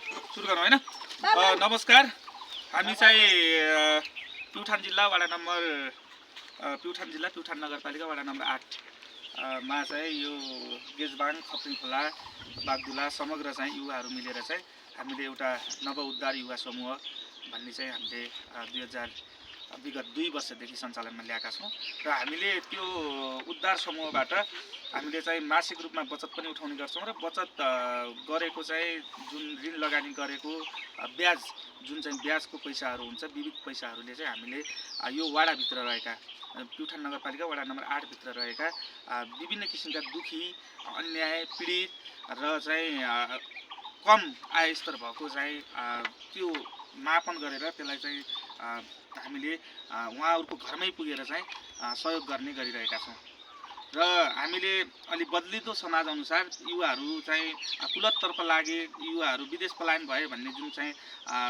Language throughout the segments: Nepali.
सुरु गरौँ हैन। नमस्कार, हामी चाहिँ प्युठान जिल्ला वडा नम्बर प्युठान नगरपालिका वडा नम्बर 8 मा चाहिँ यो गेजबाङ खप्रिङखोला बागदुला समग्र चाहिँ युवाहरू मिलेर चाहिँ हामीले एउटा नव उद्धार युवा समूह भन्ने चाहिँ हामीले विगत 2 वर्षदेखि सञ्चालनमा ल्याएका छौँ र हामीले त्यो उद्धार समूहबाट हामीले चाहिँ मासिक रूपमा बचत पनि उठाउने गर्छौँ र बचत गरेको चाहिँ जुन ऋण लगानी गरेको ब्याज जुन चाहिँ ब्याजको पैसाहरू हुन्छ विविध पैसाहरूले चाहिँ हामीले यो वाडाभित्र रहेका प्युठान नगरपालिका वडा नम्बर 8 भित्र रहेका विभिन्न किसिमका दुखी अन्याय पीडित र चाहिँ कम आय स्तर भएको चाहिँ त्यो मापन गरेर त्यसलाई चाहिँ हामीले उहाँहरूको घरमै पुगेर चाहिँ सहयोग गर्ने गरिरहेका छौँ र हामीले अलि बदलिदो समाज अनुसार युवाहरू चाहिँ कुलततर्फ लागे युवाहरू विदेश पलायन भए भन्ने जुन चाहिँ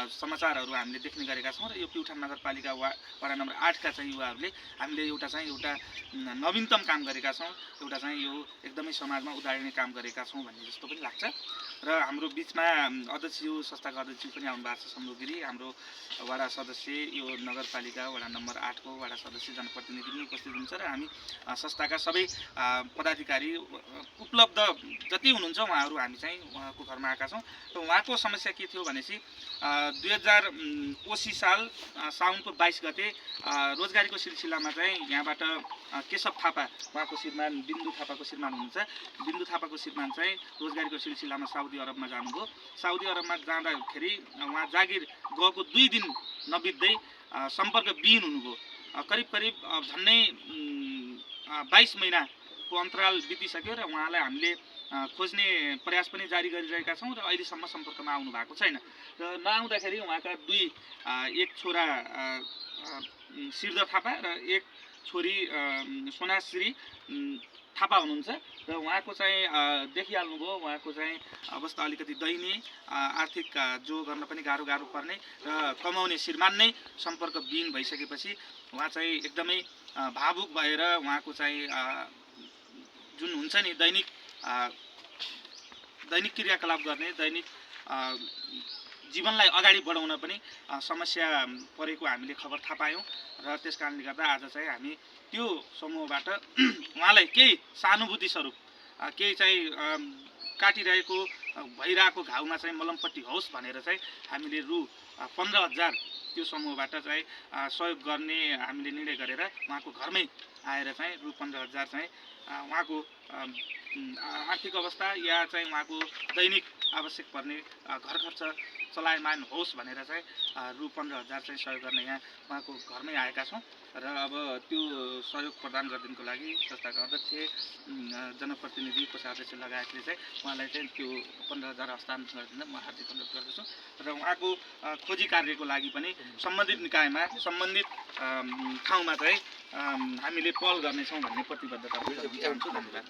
समाचारहरू हामीले देख्ने गरेका छौँ र यो प्युठान नगरपालिका वडा नम्बर 8 का चाहिँ युवाहरूले हामीले एउटा नवीनतम काम गरेका छौँ, एउटा चाहिँ यो एकदमै समाजमा उदाहरणीय काम गरेका छौँ भन्ने जस्तो पनि लाग्छ र हाम्रो बिचमा अध्यक्षज्यू संस्थाका अध्यक्षज्यू पनि आउनु भएको छ सम्भोगिरी हाम्रो वडा सदस्य यो नगरपालिका वडा नम्बर 8 को वडा सदस्य जनप्रतिनिधि पनि उपस्थित हुनुहुन्छ र हामी संस्थाका सबै पदाधिकारी उपलब्ध जति हुनुहुन्छ उहाँहरू हामी चाहिँ उहाँको घरमा आएका छौँ र उहाँको समस्या के थियो भनेपछि 2080 साल साउनको 22 गते रोजगारीको सिलसिलामा चाहिँ यहाँबाट केशव थापा उहाँको श्रीमान बिन्दु थापाको श्रीमान हुनुहुन्छ, बिन्दु थापाको श्रीमान चाहिँ रोजगारीको सिलसिलामा साउदी अरबमा जानुभयो। साउदी अरबमा जाँदाखेरि उहाँ जागिर गएको 2 दिन नबित्दै सम्पर्कविहीन हुनुभयो। करिब झन्डै 22 महिनाको अन्तराल बितिसक्यो र उहाँलाई हामीले खोज्ने प्रयास पनि जारी गरिरहेका छौँ र अहिलेसम्म सम्पर्कमा आउनु भएको छैन र नआउँदाखेरि उहाँका एक छोरा सिरधर थापा र एक छोरी सोनाश्री थापा हुनुहुन्छ र उहाँको चाहिँ देखिहाल्नुभयो उहाँको चाहिँ अवस्था अलिकति दयनीय, आर्थिक जो गर्न पनि गाह्रो पर्ने र कमाउने श्रीमान नै सम्पर्कविहीन भइसकेपछि उहाँ चाहिँ एकदमै भावुक भएर उहाँको चाहिँ जुन हुन्छ नि दैनिक क्रियाकलाप गर्ने दैनिक जीवनलाई अगाडि बढाउन पनि समस्या परेको हामीले खबर थाहा पायौँ र त्यस कारणले गर्दा आज चाहिँ हामी त्यो समूहबाट उहाँलाई केही सहानुभूति स्वरूप केही चाहिँ काटिरहेको भइरहेको घाउमा चाहिँ मलमपट्टि होस् भनेर चाहिँ हामीले रु 15,000 त्यो समूहबाट चाहिँ सहयोग गर्ने हामीले निर्णय गरेर उहाँको घरमै आएर चाहिँ रु 15,000 चाहिँ उहाँको आर्थिक अवस्था या चाहिँ उहाँको दैनिक आवश्यक पर्ने घर खर्च चलायमान होस् भनेर चाहिँ रु 15,000 चाहिँ सहयोग गर्न यहाँ उहाँको घरमै आएका छौँ र अब त्यो सहयोग प्रदान गरिदिनको लागि संस्थाका अध्यक्ष जनप्रतिनिधि कोषाध्यक्ष लगायतले चाहिँ उहाँलाई चाहिँ त्यो 15,000 हस्तान्तरण गरिदिन म हार्दिक अनुरोध गर्दछु र उहाँको खोजी कार्यको लागि पनि सम्बन्धित निकायमा सम्बन्धित ठाउँमा चाहिँ हामीले पहल गर्नेछौँ भन्ने प्रतिबद्धता गर्न चाहन्छु। धन्यवाद।